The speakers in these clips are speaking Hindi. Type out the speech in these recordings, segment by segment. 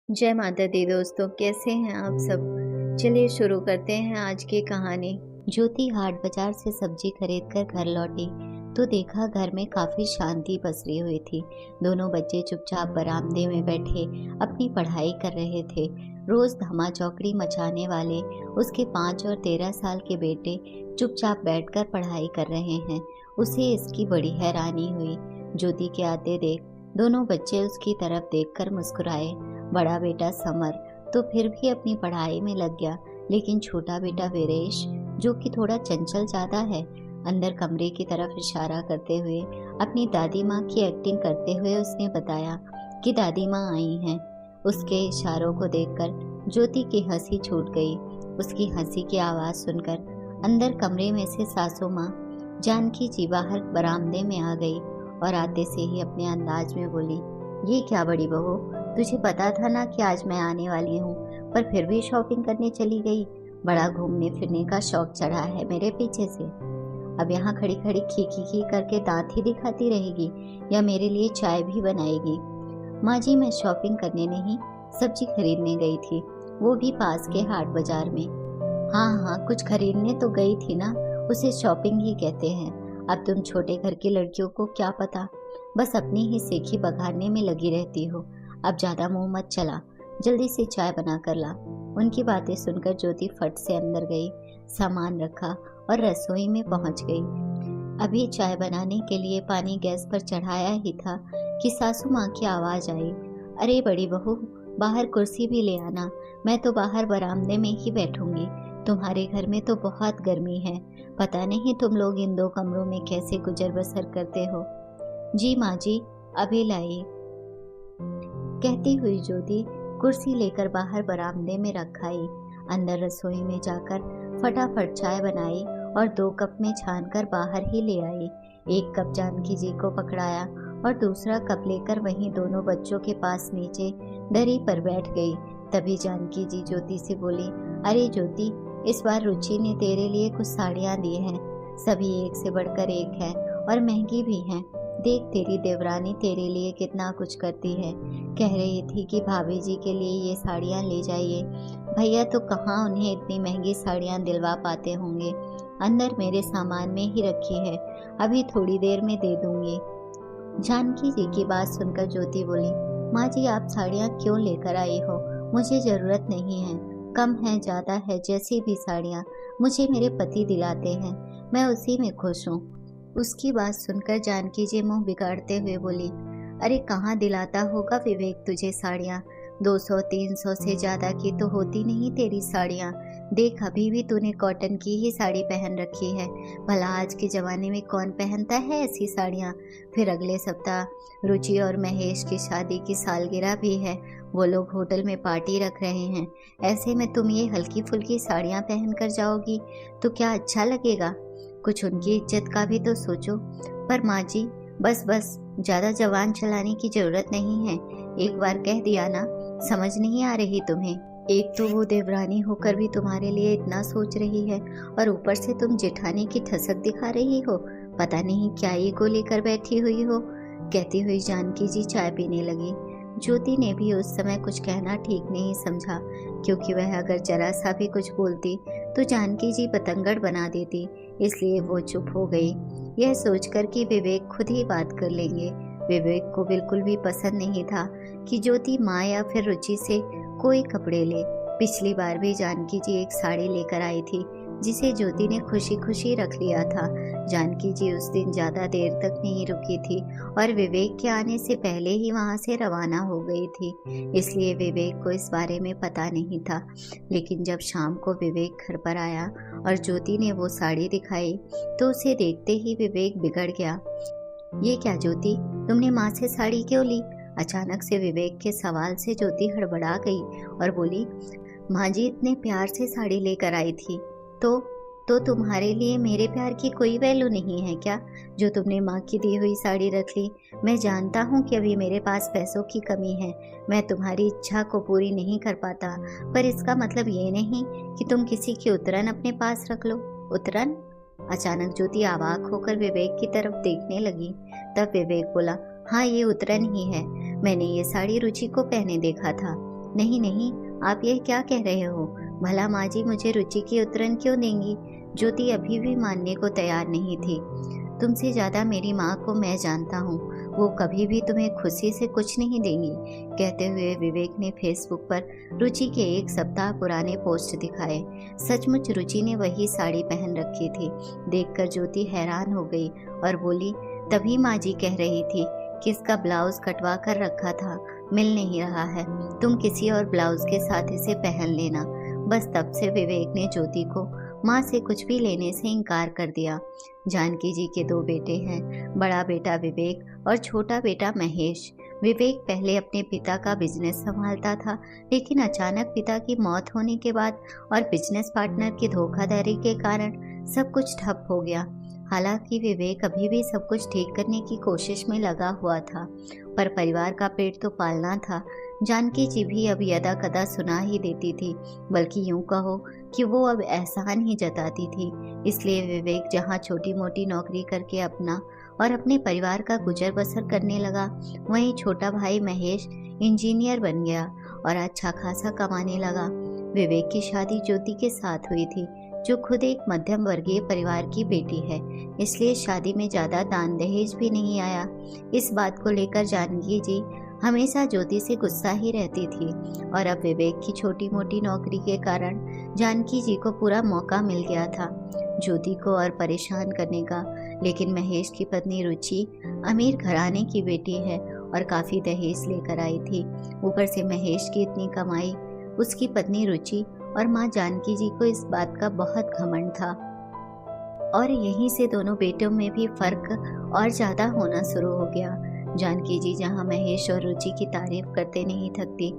जय माता दी दोस्तों, कैसे हैं आप सब। चलिए शुरू करते हैं आज की कहानी। ज्योति हाट बाजार से सब्जी खरीद कर घर लौटी तो देखा घर में काफी शांति पसरी हुई थी। दोनों बच्चे चुपचाप बरामदे में बैठे अपनी पढ़ाई कर रहे थे। रोज धमा चौकड़ी मचाने वाले उसके 5 और 13 साल के बेटे चुपचाप बैठकर पढ़ाई कर रहे हैं। उसे इसकी बड़ी हैरानी हुई। ज्योति के आते देख दोनों बच्चे उसकी तरफ देखकर मुस्कुराए। बड़ा बेटा समर तो फिर भी अपनी पढ़ाई में लग गया, लेकिन छोटा बेटा वीरेश, जो कि थोड़ा चंचल ज्यादा है, अंदर कमरे की तरफ इशारा करते हुए अपनी दादी माँ की एक्टिंग करते हुए उसने बताया कि दादी माँ आई हैं। उसके इशारों को देखकर ज्योति की हंसी छूट गई। उसकी हंसी की आवाज सुनकर अंदर कमरे में से सासू माँ जानकी जी बाहर बरामदे में आ गई और आते से ही अपने अंदाज में बोली, ये क्या बड़ी बहू, तुझे पता था ना कि आज मैं आने वाली हूँ, पर फिर भी शॉपिंग करने चली गई। बड़ा घूमने फिरने का शौक चढ़ा है मेरे पीछे से। अब यहाँ खड़ी खड़ी खी खी खी करके दांत ही दिखाती रहेगी या मेरे लिए चाय भी बनाएगी। माँ जी, मैं शॉपिंग करने नहीं, सब्जी खरीदने गई थी, वो भी पास के हाट बाजार में। हाँ हाँ, कुछ खरीदने तो गई थी ना, उसे शॉपिंग ही कहते हैं। अब तुम छोटे घर की लड़कियों को क्या पता, बस अपनी ही सेखी बघारने में लगी रहती हो। अब ज्यादा मुंह मत चला, जल्दी से चाय बना कर ला। उनकी बातें सुनकर ज्योति फट से अंदर गई, सामान रखा और रसोई में पहुंच गई। अभी चाय बनाने के लिए पानी गैस पर चढ़ाया ही था कि सासू माँ की आवाज आई, अरे बड़ी बहू, बाहर कुर्सी भी ले आना, मैं तो बाहर बरामदे में ही बैठूंगी। तुम्हारे घर में तो बहुत गर्मी है, पता नहीं तुम लोग इन 2 कमरों में कैसे गुजर बसर करते हो। जी माँ जी, अभी लाई, कहती हुई ज्योति कुर्सी लेकर बाहर बरामदे में रख आई। अंदर रसोई में जाकर फटाफट चाय बनाई और 2 कप में छानकर बाहर ही ले आई। 1 कप जानकी जी को पकड़ाया और दूसरा कप लेकर वहीं दोनों बच्चों के पास नीचे दरी पर बैठ गई। तभी जानकी जी ज्योति से बोली, अरे ज्योति, इस बार रुचि ने तेरे लिए कुछ साड़ियाँ दी हैं, सभी एक से बढ़कर एक है और महंगी भी हैं। देख तेरी देवरानी तेरे लिए कितना कुछ करती है। कह रही थी कि भाभी जी के लिए ये साड़ियाँ ले जाइए। भैया तो कहाँ उन्हें इतनी महंगी साड़ियाँ दिलवा पाते होंगे। अंदर मेरे सामान में ही रखी है, अभी थोड़ी देर में दे दूंगी। जानकी जी की बात सुनकर ज्योति बोली, माँ जी, आप साड़ियाँ क्यों लेकर आई हो, मुझे जरूरत नहीं है। कम है ज्यादा है, जैसी भी साड़ियाँ मुझे मेरे पति दिलाते हैं, मैं उसी में खुश हूँ। उसकी बात सुनकर जानकी जी मुंह बिगाड़ते हुए बोली, अरे कहाँ दिलाता होगा विवेक तुझे साड़ियाँ, 200-300 से ज्यादा की तो होती नहीं तेरी साड़ियाँ। देख अभी भी तूने कॉटन की ही साड़ी पहन रखी है, भला आज के जमाने में कौन पहनता है ऐसी साड़ियाँ। फिर अगले सप्ताह रुचि और महेश की शादी की सालगिरह भी है, वो लोग होटल में पार्टी रख रहे हैं। ऐसे में तुम ये हल्की फुल्की साड़ियाँ पहन कर जाओगी तो क्या अच्छा लगेगा। कुछ उनकी इज्जत का भी तो सोचो। पर माँ जी, बस बस, ज्यादा जबान चलाने की जरूरत नहीं है, एक बार कह दिया ना, समझ नहीं आ रही तुम्हें। एक तो वो देवरानी होकर भी तुम्हारे लिए इतना सोच रही है और ऊपर से तुम जेठानी की ठसक दिखा रही हो, पता नहीं क्या ईगो लेकर बैठी हुई हो। कहती हुई जानकी जी चाय पीने लगी। ज्योति ने भी उस समय कुछ कहना ठीक नहीं समझा, क्योंकि वह अगर जरा सा भी कुछ बोलती तो जानकी जी पतंगड़ बना देती, इसलिए वो चुप हो गई, यह सोचकर कि विवेक खुद ही बात कर लेंगे। विवेक को बिल्कुल भी पसंद नहीं था कि ज्योति माँ या फिर रुचि से कोई कपड़े ले। पिछली बार भी जानकी जी एक साड़ी लेकर आई थी, जिसे ज्योति ने खुशी खुशी रख लिया था। जानकी जी उस दिन ज्यादा देर तक नहीं रुकी थी और विवेक के आने से पहले ही वहां से रवाना हो गई थी, इसलिए विवेक को इस बारे में पता नहीं था। लेकिन जब शाम को विवेक घर पर आया और ज्योति ने वो साड़ी दिखाई तो उसे देखते ही विवेक बिगड़ गया। ये क्या ज्योति, तुमने माँ से साड़ी क्यों ली। अचानक से विवेक के सवाल से ज्योति हड़बड़ा गई और बोली, माँ जी इतने प्यार से साड़ी लेकर आई थी, तो तुम्हारे लिए मेरे प्यार की कोई वैल्यू नहीं है क्या, जो तुमने माँ की दी हुई साड़ी रख ली। मैं जानता हूँ कि अभी मेरे पास पैसों की कमी है, मैं तुम्हारी इच्छा को पूरी नहीं कर पाता, पर इसका मतलब ये नहीं कि तुम किसी की उतरन अपने पास रख लो। उतरन। अचानक ज्योति अवाक होकर विवेक की तरफ देखने लगी। तब विवेक बोला, हाँ ये उतरन ही है, मैंने ये साड़ी रुचि को पहने देखा था, नहीं नहीं, आप ये क्या कह रहे हो? भला माँ जी मुझे रुचि की उत्तरण क्यों देंगी? ज्योति अभी भी मानने को तैयार नहीं थी। तुमसे ज्यादा मेरी माँ को मैं जानता हूँ, वो कभी भी तुम्हें खुशी से कुछ नहीं देंगी। कहते हुए विवेक ने फेसबुक पर रुचि के 1 सप्ताह पुराने पोस्ट दिखाए। सचमुच रुचि ने वही साड़ी पहन रखी थी। देखकर ज्योति हैरान हो गई और बोली, तभी माँ जी कह रही थी कि इसका ब्लाउज कटवा कर रखा था, मिल नहीं रहा है, तुम किसी और ब्लाउज के साथ इसे पहन लेना। बस तब से विवेक ने ज्योति को माँ से कुछ भी लेने से इनकार कर दिया। जानकी जी के 2 बेटे हैं, बड़ा बेटा विवेक और छोटा बेटा महेश। विवेक पहले अपने पिता का बिजनेस संभालता था, लेकिन अचानक पिता की मौत होने के बाद और बिजनेस पार्टनर की धोखाधड़ी के कारण सब कुछ ठप हो गया। हालांकि विवेक अभी भी सब कुछ ठीक करने की कोशिश में लगा हुआ था, पर परिवार का पेट तो पालना था। जानकी जी भी अब यदा कदा सुना ही देती थी, बल्कि यूं कहो कि वो अब एहसान ही जताती थी। इसलिए विवेक जहाँ छोटी मोटी नौकरी करके अपना और अपने परिवार का गुजर बसर करने लगा, वहीं छोटा भाई महेश इंजीनियर बन गया और अच्छा खासा कमाने लगा। विवेक की शादी ज्योति के साथ हुई थी, जो खुद एक मध्यम वर्गीय परिवार की बेटी है, इसलिए शादी में ज्यादा दान दहेज भी नहीं आया। इस बात को लेकर जानकी जी हमेशा ज्योति से गुस्सा ही रहती थी और अब विवेक की छोटी मोटी नौकरी के कारण जानकी जी को पूरा मौका मिल गया था ज्योति को और परेशान करने का। लेकिन महेश की पत्नी रुचि अमीर घराने की बेटी है और काफी दहेज लेकर आई थी। ऊपर से महेश की इतनी कमाई, उसकी पत्नी रुचि और माँ जानकी जी को इस बात का बहुत घमंड था और यहीं से दोनों बेटों में भी फर्क और ज्यादा होना शुरू हो गया। जानकी जी जहाँ महेश और रुचि की तारीफ करते नहीं थकती,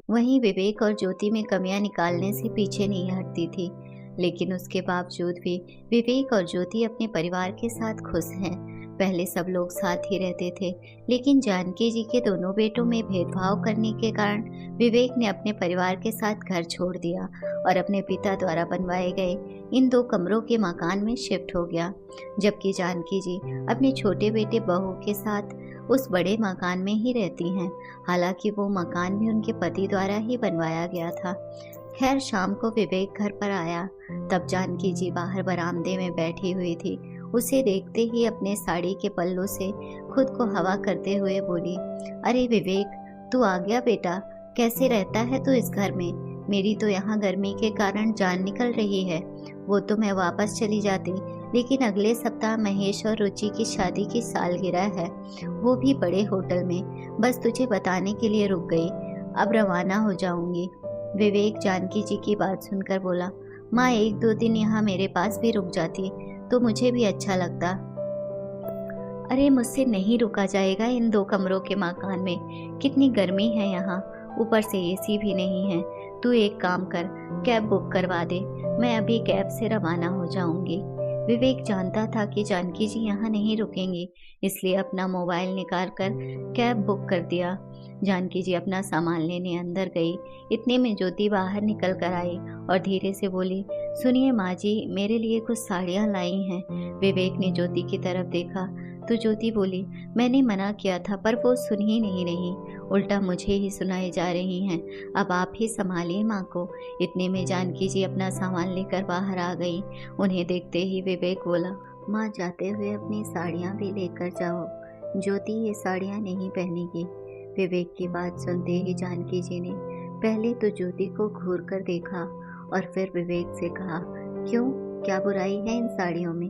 वहीं विवेक और ज्योति में कमियां निकालने से पीछे नहीं हटती थी। लेकिन उसके बावजूद भी विवेक और ज्योति अपने परिवार के साथ खुश हैं। पहले सब लोग साथ ही रहते थे, लेकिन जानकी जी के दोनों बेटों में भेदभाव करने के कारण विवेक ने अपने परिवार के साथ घर छोड़ दिया और अपने पिता द्वारा बनवाए गए इन 2 कमरों के मकान में शिफ्ट हो गया। जबकि जानकी जी अपने छोटे बेटे बहू के साथ उस बड़े मकान में ही रहती हैं। हालांकि वो मकान भी उनके पति द्वारा ही बनवाया गया था। खैर शाम को विवेक घर पर आया, तब जानकी जी बाहर बरामदे में बैठी हुई थी। उसे देखते ही अपने साड़ी के पल्लू से खुद को हवा करते हुए बोली, अरे विवेक, तू आ गया बेटा, कैसे रहता है तू इस घर में? मेरी तो यहाँ गर्मी के कारण जान निकल रही है। वो तो मैं वापस चली जाती, लेकिन अगले सप्ताह महेश और रुचि की शादी की सालगिरह है, वो भी बड़े होटल में। बस तुझे बताने के लिए रुक गई, अब रवाना हो जाऊंगी। विवेक जानकी जी की बात सुनकर बोला, माँ 1-2 दिन यहाँ मेरे पास भी रुक जाती तो मुझे भी अच्छा लगता। अरे मुझसे नहीं रुका जाएगा इन 2 कमरों के मकान में, कितनी गर्मी है यहाँ, ऊपर से एसी भी नहीं है। तू एक काम कर, कैब बुक करवा दे, मैं अभी कैब से रवाना हो जाऊंगी। विवेक जानता था कि जानकी जी यहाँ नहीं रुकेंगी, इसलिए अपना मोबाइल निकाल कर कैब बुक कर दिया। जानकी जी अपना सामान लेने अंदर गई। इतने में ज्योति बाहर निकल कर आई और धीरे से बोली, सुनिए माँ जी, मेरे लिए कुछ साड़ियाँ लाई हैं। विवेक ने ज्योति की तरफ देखा तो ज्योति बोली, मैंने मना किया था पर वो सुन ही नहीं रही, उल्टा मुझे ही सुनाई जा रही हैं। अब आप ही संभालिए माँ को। इतने में जानकी जी अपना सामान लेकर बाहर आ गई। उन्हें देखते ही विवेक बोला, माँ जाते हुए अपनी साड़ियाँ भी लेकर जाओ, ज्योति ये साड़ियाँ नहीं पहनेगी। विवेक की बात सुनते ही जानकी जी ने पहले तो ज्योति को घूर कर देखा और फिर विवेक से कहा, क्यों, क्या बुराई है इन साड़ियों में?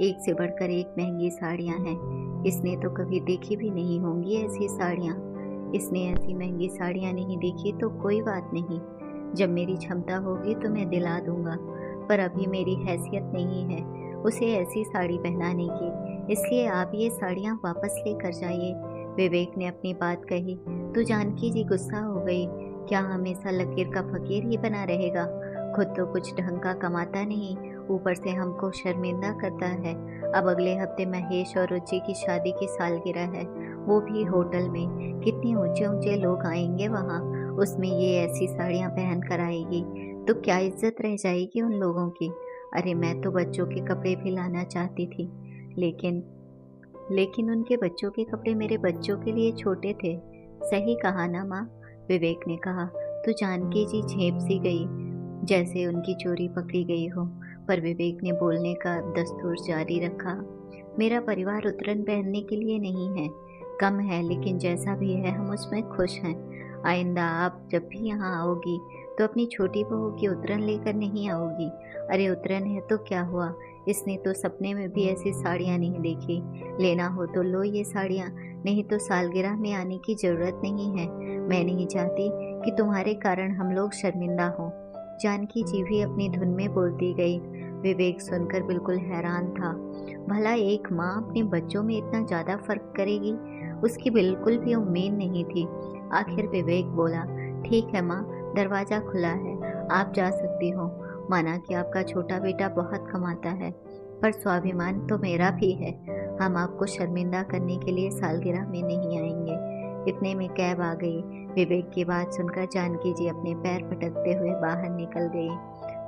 एक से बढ़कर एक महंगी साड़ियाँ हैं। इसने तो कभी देखी भी नहीं होंगी ऐसी साड़ियाँ। इसने ऐसी महंगी साड़ियाँ नहीं देखी तो कोई बात नहीं, जब मेरी क्षमता होगी तो मैं दिला दूंगा, पर अभी मेरी हैसियत नहीं है उसे ऐसी साड़ी पहनाने की, इसलिए आप ये साड़ियाँ वापस लेकर जाइए। विवेक ने अपनी बात कही तो जानकी जी गुस्सा हो गई। क्या हमेशा लकीर का फकीर ही बना रहेगा? खुद तो कुछ ढंग का कमाता नहीं, ऊपर से हमको शर्मिंदा करता है। अब अगले हफ्ते महेश और रुचि की शादी की सालगिरह है, वो भी होटल में। कितने ऊंचे ऊंचे लोग आएंगे वहाँ, उसमें ये ऐसी साड़ियाँ पहन कर आएगी तो क्या इज्जत रह जाएगी उन लोगों की। अरे मैं तो बच्चों के कपड़े भी लाना चाहती थी, लेकिन उनके बच्चों के कपड़े मेरे बच्चों के लिए छोटे थे। सही कहा ना माँ? विवेक ने कहा। तो जानकी जी झेप सी गई, जैसे उनकी चोरी पकड़ी गई हो। पर विवेक ने बोलने का दस्तूर जारी रखा। मेरा परिवार उतरन पहनने के लिए नहीं है, कम है, लेकिन जैसा भी है हम उसमें खुश हैं। आइंदा आप जब भी यहाँ आओगी तो अपनी छोटी बहू की उतरन लेकर नहीं आओगी। अरे उतरन है तो क्या हुआ, इसने तो सपने में भी ऐसी साड़ियाँ नहीं देखी। लेना हो तो लो ये साड़ियाँ, नहीं तो सालगिरह में आने की जरूरत नहीं है। मैं नहीं चाहती कि तुम्हारे कारण हम लोग शर्मिंदा हों। जानकी जी भी अपनी धुन में बोलती गई। विवेक सुनकर बिल्कुल हैरान था। भला एक माँ अपने बच्चों में इतना ज्यादा फर्क करेगी, उसकी बिल्कुल भी उम्मीद नहीं थी। आखिर विवेक बोला, ठीक है माँ, दरवाजा खुला है, आप जा सकती हो। माना कि आपका छोटा बेटा बहुत कमाता है, पर स्वाभिमान तो मेरा भी है। हम आपको शर्मिंदा करने के लिए सालगिरह में नहीं आएंगे। इतने में कैब आ गई। विवेक की बात सुनकर जानकी जी अपने पैर पटकते हुए बाहर निकल गई।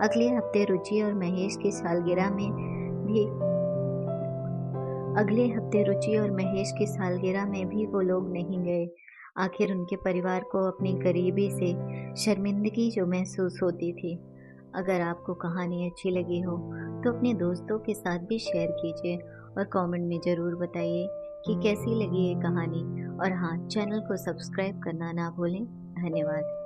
अगले हफ्ते रुचि और महेश की सालगिरह में भी अगले हफ्ते रुचि और महेश की सालगिरह में भी वो लोग नहीं गए। आखिर उनके परिवार को अपनी गरीबी से शर्मिंदगी जो महसूस होती थी। अगर आपको कहानी अच्छी लगी हो तो अपने दोस्तों के साथ भी शेयर कीजिए और कमेंट में ज़रूर बताइए कि कैसी लगी ये कहानी। और हाँ, चैनल को सब्सक्राइब करना ना भूलें। धन्यवाद।